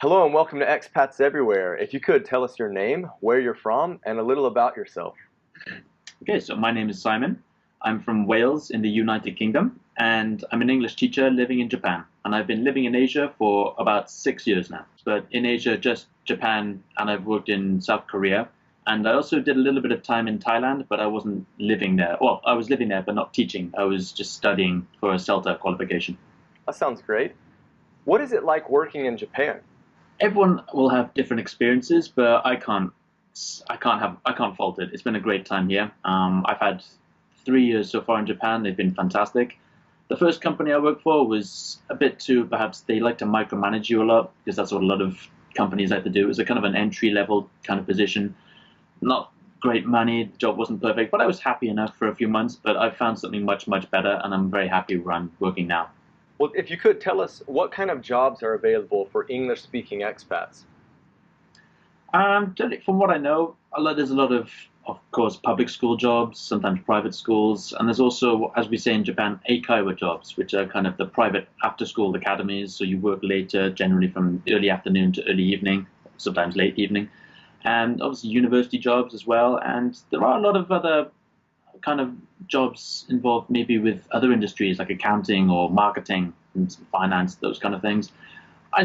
Hello and welcome to Expats Everywhere. If you could tell us your name, where you're from, and a little about yourself. Okay, so my name is Simon. I'm from Wales in the United Kingdom, and I'm an English teacher living in Japan. And I've been living in Asia for about 6 years now. But in Asia, just Japan, and I've worked in South Korea. And I also did a little bit of time in Thailand, but I wasn't living there. Well, I was living there, but not teaching. I was just studying for a CELTA qualification. That sounds great. What is it like working in Japan? Everyone will have different experiences, but I can't fault it. It's been a great time here. I've had 3 years so far in Japan. They've been fantastic. The first company I worked for was a bit too, perhaps they like to micromanage you a lot because that's what a lot of companies like to do. It was a kind of an entry level kind of position. Not great money. The job wasn't perfect, but I was happy enough for a few months. But I found something much, much better, and I'm very happy where I'm working now. Well, if you could tell us what kind of jobs are available for English-speaking expats. Generally, from what I know, there's a lot of course, public school jobs, sometimes private schools, and there's also, as we say in Japan, eikaiwa jobs, which are kind of the private after-school academies. So you work later, generally from early afternoon to early evening, sometimes late evening, and obviously university jobs as well. And there are a lot of other kind of jobs involved, maybe with other industries like accounting or marketing and finance, those kind of things.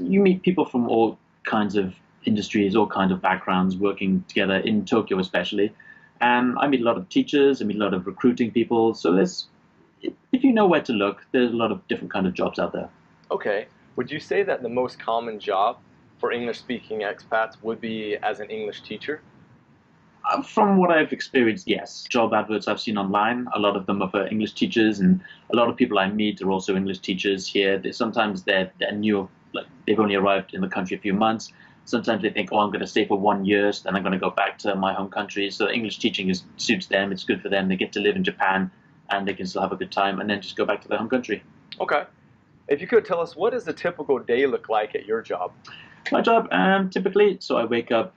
You meet people from all kinds of industries, all kinds of backgrounds working together in Tokyo, especially. And I meet a lot of teachers, I meet a lot of recruiting people. So if you know where to look, there's a lot of different kind of jobs out there. Okay. Would you say that the most common job for English-speaking expats would be as an English teacher? From what I've experienced, yes. Job adverts I've seen online, a lot of them are for English teachers, and a lot of people I meet are also English teachers here. Sometimes they're new, like they've only arrived in the country a few months. Sometimes they think, oh, I'm going to stay for 1 year, then I'm going to go back to my home country. So English teaching suits them, it's good for them. They get to live in Japan, and they can still have a good time, and then just go back to their home country. Okay. If you could tell us, what does a typical day look like at your job? My job, typically, so I wake up,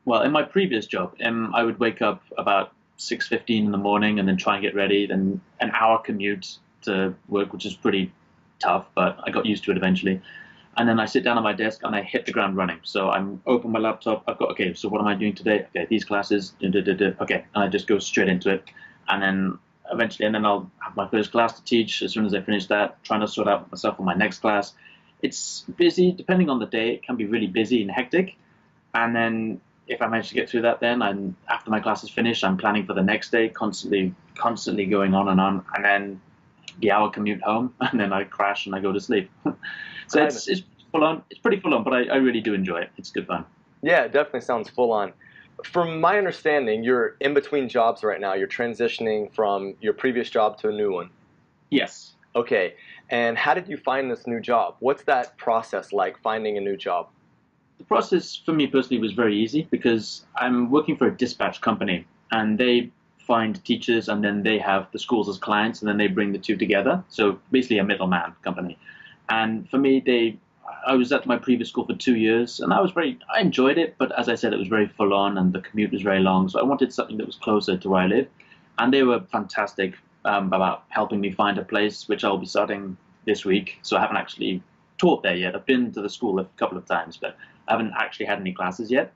well, in my previous job, I would wake up about 6:15 in the morning and then try and get ready, then an hour commute to work, which is pretty tough, but I got used to it eventually. And then I sit down at my desk and I hit the ground running. So I'm open my laptop. I've got, okay, so what am I doing today? Okay, these classes, okay, and I just go straight into it. And then eventually, and then I'll have my first class to teach. As soon as I finish that, trying to sort out myself for my next class. It's busy, depending on the day. It can be really busy and hectic. And then if I manage to get through that, then after my class is finished, I'm planning for the next day, constantly going on. And then the hour commute home, and then I crash and I go to sleep. So it's full on. It's pretty full on, but I really do enjoy it. It's good fun. Yeah, it definitely sounds full on. From my understanding, you're in between jobs right now. You're transitioning from your previous job to a new one. Yes. Okay. And how did you find this new job? What's that process like, finding a new job? The process for me personally was very easy because I'm working for a dispatch company, and they find teachers, and then they have the schools as clients, and then they bring the two together. So basically a middleman company. And for me, I was at my previous school for 2 years, and I enjoyed it, but as I said, it was very full on, and the commute was very long. So I wanted something that was closer to where I live, and they were fantastic about helping me find a place, which I'll be starting this week. So I haven't actually taught there yet. I've been to the school a couple of times, but I haven't actually had any classes yet.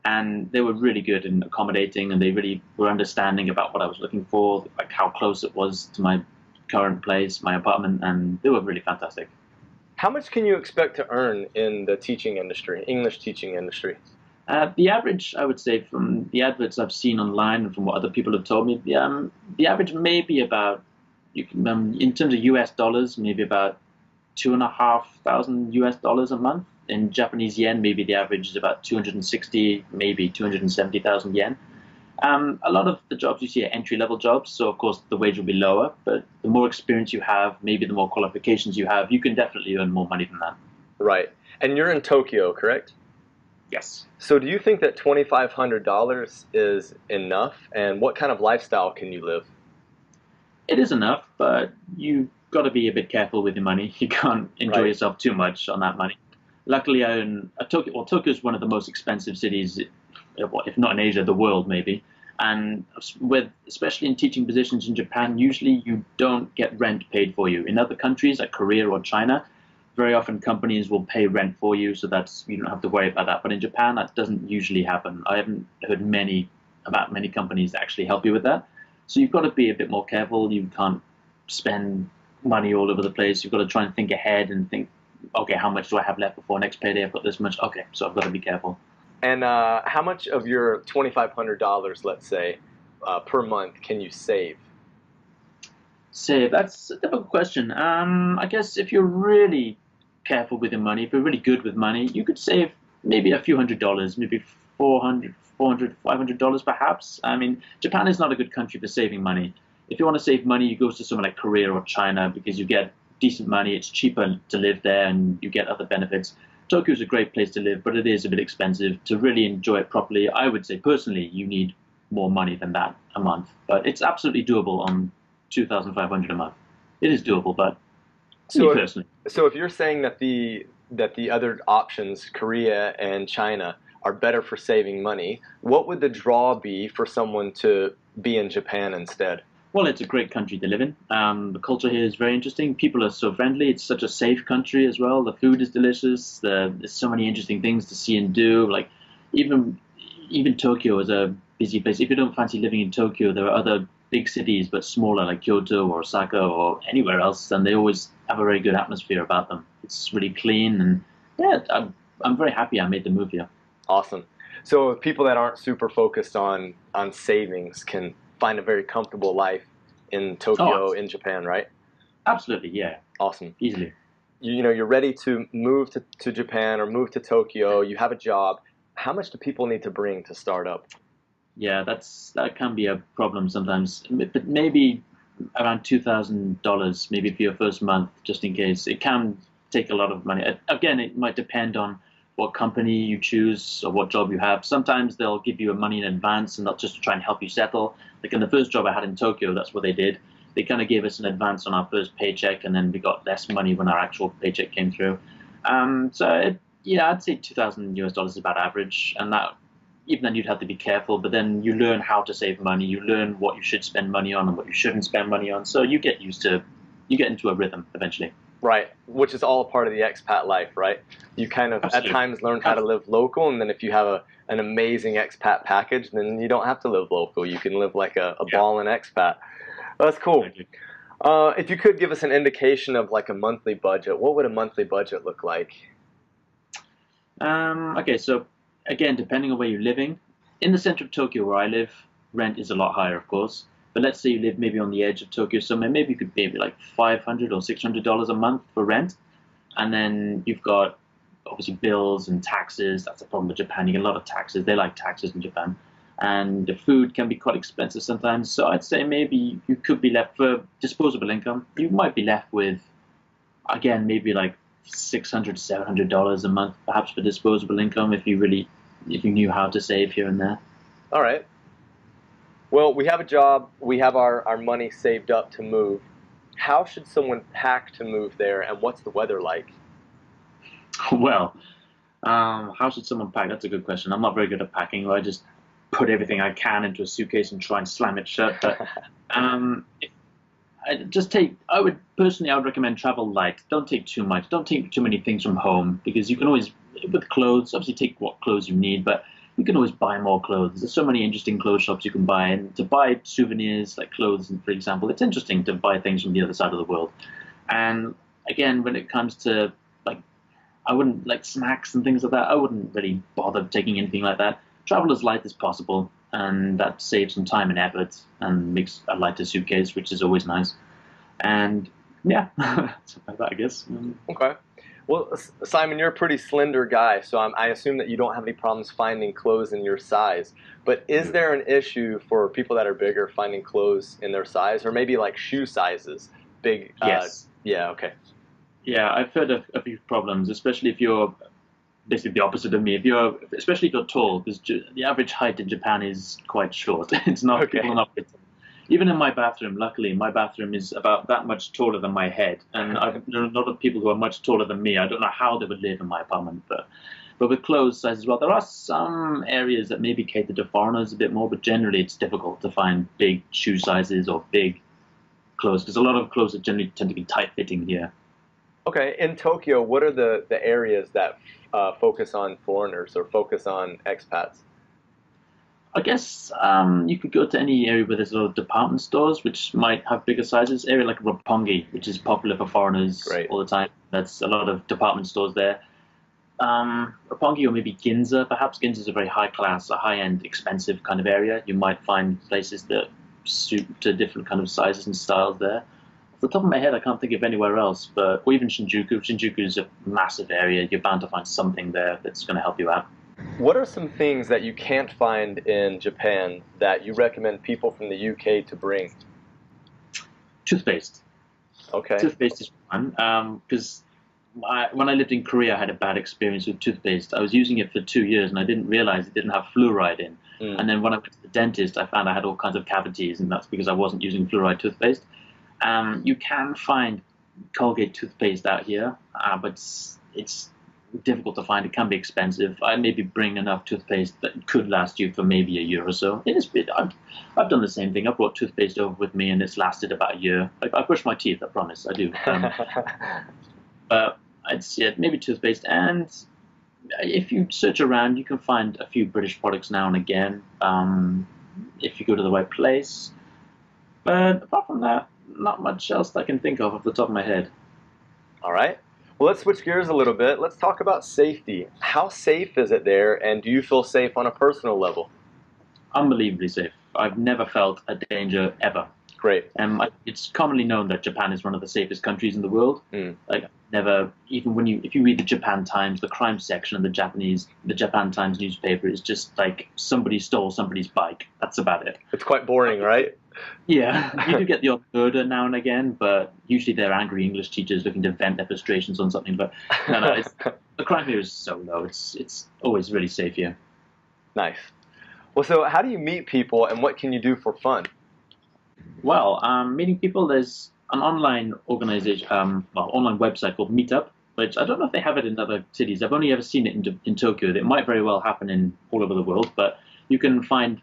And they were really good and accommodating, and they really were understanding about what I was looking for, like how close it was to my current place, my apartment, and they were really fantastic. How much can you expect to earn in the teaching industry, English teaching industry? The average, I would say, from the adverts I've seen online and from what other people have told me, the average may be about, in terms of US dollars, maybe about 2,500 US dollars a month. In Japanese yen, maybe the average is about 260, maybe 270,000 yen. A lot of the jobs you see are entry-level jobs, so of course the wage will be lower, but the more experience you have, maybe the more qualifications you have, you can definitely earn more money than that. Right. And you're in Tokyo, correct? Yes. So do you think that $2,500 is enough? And what kind of lifestyle can you live? It is enough, but you've got to be a bit careful with your money. You can't enjoy Right. yourself too much on that money. Luckily, I own Tokyo. Well, Tokyo is one of the most expensive cities, if not in Asia, the world maybe. And especially in teaching positions in Japan, usually you don't get rent paid for you. In other countries like Korea or China, Very often companies will pay rent for you, so that's you don't have to worry about that. But in Japan, that doesn't usually happen. I haven't heard many companies that actually help you with that. So you've got to be a bit more careful. You can't spend money all over the place. You've got to try and think ahead and think, okay, how much do I have left before next payday? I've got this much. Okay, so I've got to be careful. And how much of your $2,500, let's say, per month can you save? Save, that's a difficult question. I guess if you're really careful with your money, if you're really good with money, you could save maybe a few $100s, maybe 400, 400, $500 perhaps. I mean, Japan is not a good country for saving money. If you want to save money, you go to somewhere like Korea or China because you get decent money, it's cheaper to live there, and you get other benefits. Tokyo is a great place to live, but it is a bit expensive. To really enjoy it properly, I would say personally, you need more money than that a month. But it's absolutely doable on 2,500 a month. It is doable, but me personally. So if you're saying that the other options, Korea and China, are better for saving money, what would the draw be for someone to be in Japan instead? Well, it's a great country to live in. The culture here is very interesting. People are so friendly. It's such a safe country as well. The food is delicious. There's so many interesting things to see and do. Like even Tokyo is a busy place. If you don't fancy living in Tokyo, there are other big cities but smaller like Kyoto or Osaka or anywhere else, and they always have a very good atmosphere about them. It's really clean, and yeah, I'm very happy I made the move here. Awesome. So people that aren't super focused on savings can find a very comfortable life in Tokyo, in Japan, right? Absolutely, yeah. Awesome. Easily. You're ready to move to Japan or move to Tokyo. You have a job. How much do people need to bring to start up? Yeah, that can be a problem sometimes. But maybe around $2,000, maybe for your first month, just in case. It can take a lot of money. Again, it might depend on what company you choose or what job you have. Sometimes they'll give you money in advance and not just to try and help you settle. Like in the first job I had in Tokyo, that's what they did. They kind of gave us an advance on our first paycheck, and then we got less money when our actual paycheck came through. Yeah, I'd say $2,000 is about average, and that even then you'd have to be careful. But then you learn how to save money. You learn what you should spend money on and what you shouldn't spend money on. So you get into a rhythm eventually. Right, which is all part of the expat life, right? You kind of Absolutely. at times learn how to live local, and then if you have an amazing expat package, then you don't have to live local. You can live like a ballin' expat. That's cool. If you could give us an indication of like a monthly budget, what would a monthly budget look like? Okay, so again, depending on where you're living, in the center of Tokyo where I live, rent is a lot higher, of course. But let's say you live maybe on the edge of Tokyo somewhere, maybe you could pay like $500 or $600 a month for rent. And then you've got obviously bills and taxes. That's a problem with Japan. You get a lot of taxes. They like taxes in Japan. And the food can be quite expensive sometimes. So I'd say maybe you could be left for disposable income. You might be left with, again, maybe like $600, $700 a month, perhaps for disposable income if you knew how to save here and there. All right. Well, we have a job, we have our money saved up to move. How should someone pack to move there, and what's the weather like? Well, how should someone pack? That's a good question. I'm not very good at packing. I just put everything I can into a suitcase and try and slam it shut. But I would recommend travel light. Don't take too much. Don't take too many things from home, because you can always, with clothes, obviously take what clothes you need, but you can always buy more clothes. There's so many interesting clothes shops you can buy, and to buy souvenirs like clothes, for example, it's interesting to buy things from the other side of the world. And again, when it comes to I wouldn't like snacks and things like that. I wouldn't really bother taking anything like that. Travel as light as possible, and that saves some time and effort and makes a lighter suitcase, which is always nice. And yeah, something like that, I guess. Okay. Well, Simon, you're a pretty slender guy, so I assume that you don't have any problems finding clothes in your size. But is there an issue for people that are bigger finding clothes in their size, or maybe like shoe sizes? Big. Yes. Yeah. Okay. Yeah, I've heard of a few problems, especially if you're basically the opposite of me. Especially if you're tall, because the average height in Japan is quite short. It's not, Okay. people are not, even in my bathroom, luckily, my bathroom is about that much taller than my head. And there are a lot of people who are much taller than me. I don't know how they would live in my apartment, but with clothes size as well, there are some areas that maybe cater to foreigners a bit more, but generally it's difficult to find big shoe sizes or big clothes, because a lot of clothes generally tend to be tight-fitting here. Okay, in Tokyo, what are the areas that focus on foreigners or focus on expats? I guess you could go to any area where there's a lot of department stores, which might have bigger sizes. Area like Roppongi, which is popular for foreigners Great. all the time. That's a lot of department stores there. Roppongi or maybe Ginza, perhaps. Ginza is a very high class, a high end, expensive kind of area. You might find places that suit to different kind of sizes and styles there. Off the top of my head, I can't think of anywhere else, but or even Shinjuku. Shinjuku is a massive area. You're bound to find something there that's going to help you out. What are some things that you can't find in Japan that you recommend people from the UK to bring? Toothpaste. Okay. Toothpaste is fun because when I lived in Korea, I had a bad experience with toothpaste. I was using it for 2 years and I didn't realize it didn't have fluoride in. Mm. And then when I went to the dentist, I found I had all kinds of cavities, and that's because I wasn't using fluoride toothpaste. You can find Colgate toothpaste out here, but it's difficult to find. It can be expensive. I maybe bring enough toothpaste that could last you for maybe a year or so. It is. I've done the same thing. I brought toothpaste over with me, and it's lasted about a year. I brush my teeth. I promise. I do. But I'd say maybe toothpaste. And if you search around, you can find a few British products now and again if you go to the right place. But apart from that, not much else I can think of off the top of my head. All right. Well, let's switch gears a little bit. Let's talk about safety. How safe is it there, and do you feel safe on a personal level? Unbelievably safe. I've never felt a danger ever. Great. It's commonly known that Japan is one of the safest countries in the world. Mm. Like never, even if you read the Japan Times, the crime section of the Japan Times newspaper is just like somebody stole somebody's bike. That's about it. It's quite boring, right? Yeah, you do get the odd murder now and again, but usually they're angry English teachers looking to vent their frustrations on something. But no, the crime here is so low. It's always really safe here. Nice. Well, so how do you meet people, and what can you do for fun? Well, meeting people, there's an online organization, online website called Meetup, which I don't know if they have it in other cities. I've only ever seen it in Tokyo. It might very well happen in all over the world, but you can find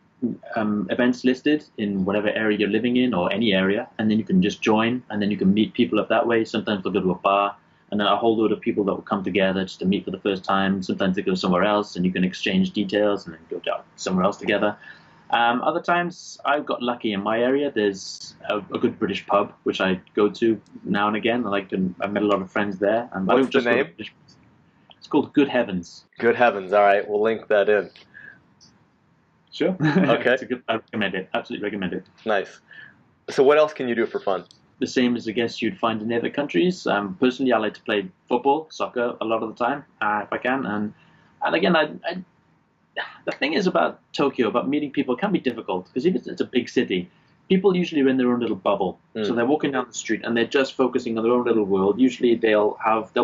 events listed in whatever area you're living in or any area, and then you can just join, and then you can meet people up that way. Sometimes they'll go to a bar, and then a whole load of people that will come together just to meet for the first time. Sometimes they go somewhere else, and you can exchange details, and then go down somewhere else together. Other times, I've got lucky in my area. There's a good British pub, which I go to now and again. I've met a lot of friends there. And What's the name? It's called Good Heavens. Good Heavens. All right, we'll link that in. Sure. Okay. I recommend it. Absolutely recommend it. Nice. So what else can you do for fun? The same as I guess you'd find in other countries. Personally, I like to play football, soccer a lot of the time, if I can. And again, the thing is about Tokyo, about meeting people, it can be difficult because if it's a big city, people usually are in their own little bubble. Mm. So they're walking down the street and they're just focusing on their own little world. Usually they'll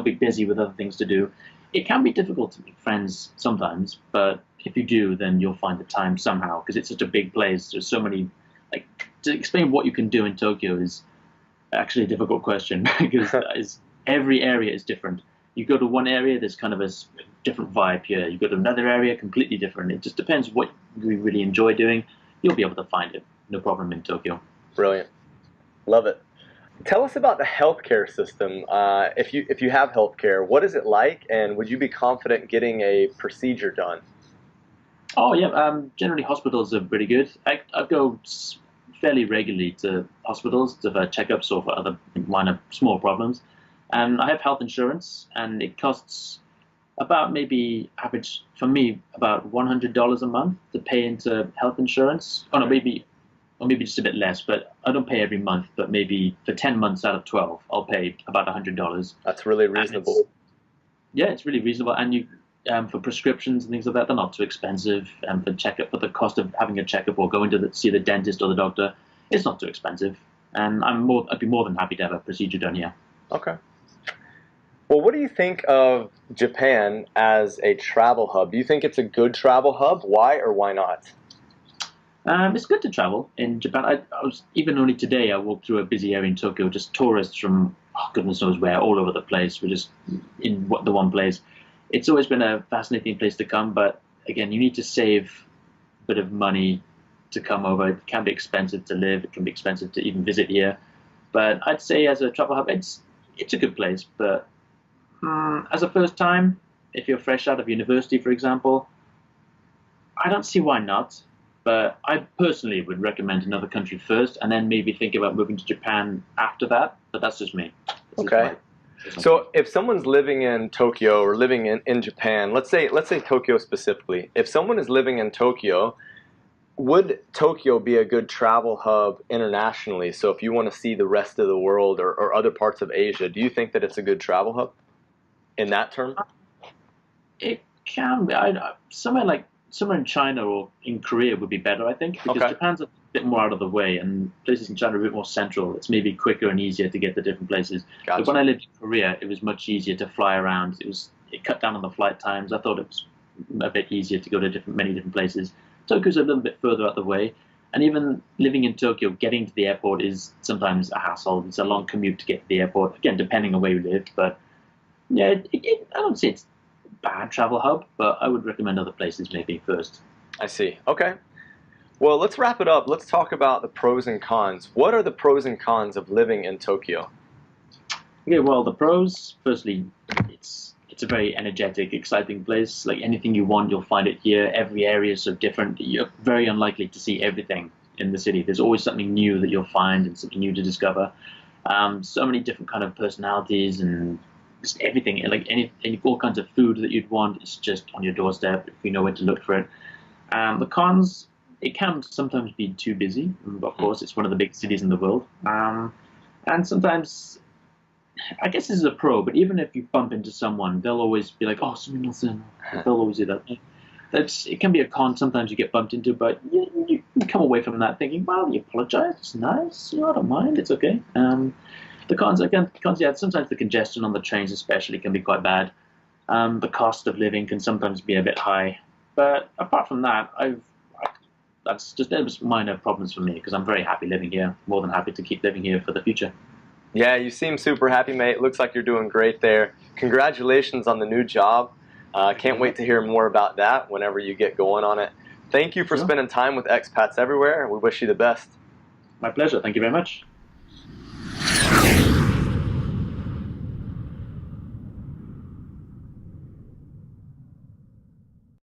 be busy with other things to do. It can be difficult to make friends sometimes, but if you do, then you'll find the time somehow because it's such a big place. There's so many, like, to explain what you can do in Tokyo is actually a difficult question because every area is different. You go to one area, there's kind of a different vibe here. You go to another area, completely different. It just depends what you really enjoy doing. You'll be able to find it, no problem in Tokyo. Brilliant. Love it. Tell us about the healthcare system. If you have healthcare, what is it like, and would you be confident getting a procedure done? Oh yeah, generally hospitals are pretty good. I go fairly regularly to hospitals for checkups or for other minor small problems. And I have health insurance, and it costs about maybe average for me about $100 a month to pay into health insurance. Oh no, maybe just a bit less, but I don't pay every month. But maybe for 10 months out of 12, I'll pay about $100. That's really reasonable. It's really reasonable, and you for prescriptions and things like that, they're not too expensive. And for for the cost of having a checkup or going to see the dentist or the doctor, it's not too expensive. And I'd be more than happy to have a procedure done here. Okay. Well, what do you think of Japan as a travel hub? Do you think it's a good travel hub? Why or why not? It's good to travel in Japan. I was even only today. I walked through a busy area in Tokyo. Just tourists from goodness knows where, all over the place. We're just in the one place. It's always been a fascinating place to come, but again, you need to save a bit of money to come over. It can be expensive to live. It can be expensive to even visit here. But I'd say as a travel hub, it's a good place, but as a first time, if you're fresh out of university, for example, I don't see why not. But I personally would recommend another country first, and then maybe think about moving to Japan after that. But that's just me. Okay. So if someone's living in Tokyo or living in Japan, let's say Tokyo specifically, if someone is living in Tokyo, would Tokyo be a good travel hub internationally? So if you want to see the rest of the world or other parts of Asia, do you think that it's a good travel hub in that term? It can be. Somewhere in China or in Korea would be better, I think, because Okay. Japan's a bit more out of the way, and places in China are a bit more central. It's maybe quicker and easier to get to different places. Gotcha. But when I lived in Korea, it was much easier to fly around. It cut down on the flight times. I thought it was a bit easier to go to many different places. Tokyo's a little bit further out the way, and even living in Tokyo, getting to the airport is sometimes a hassle. It's a long commute to get to the airport. Again, depending on where you live, but yeah, I don't say it's a bad travel hub, but I would recommend other places maybe first. I see. Okay. Well, let's wrap it up. Let's talk about the pros and cons. What are the pros and cons of living in Tokyo? Okay, well, the pros, firstly, it's a very energetic, exciting place. Like anything you want, you'll find it here. Every area is so different. You're very unlikely to see everything in the city. There's always something new that you'll find and something new to discover. So many different kind of personalities and just everything. Like all kinds of food that you'd want is just on your doorstep if you know where to look for it. The cons, it can sometimes be too busy. Of course, it's one of the biggest cities in the world. And sometimes, I guess this is a pro, but even if you bump into someone, they'll always be like, "Oh, sumimasen." They'll always do that. It can be a con. Sometimes you get bumped into, but you come away from that thinking, "Well, you apologize. It's nice. I don't mind. It's okay." The cons, yeah, sometimes the congestion on the trains especially can be quite bad. The cost of living can sometimes be a bit high. But apart from that, those minor problems for me because I'm very happy living here. More than happy to keep living here for the future. Yeah, you seem super happy, mate. Looks like you're doing great there. Congratulations on the new job. Can't wait to hear more about that whenever you get going on it. Thank you for Sure. spending time with Expats Everywhere, and we wish you the best. My pleasure. Thank you very much.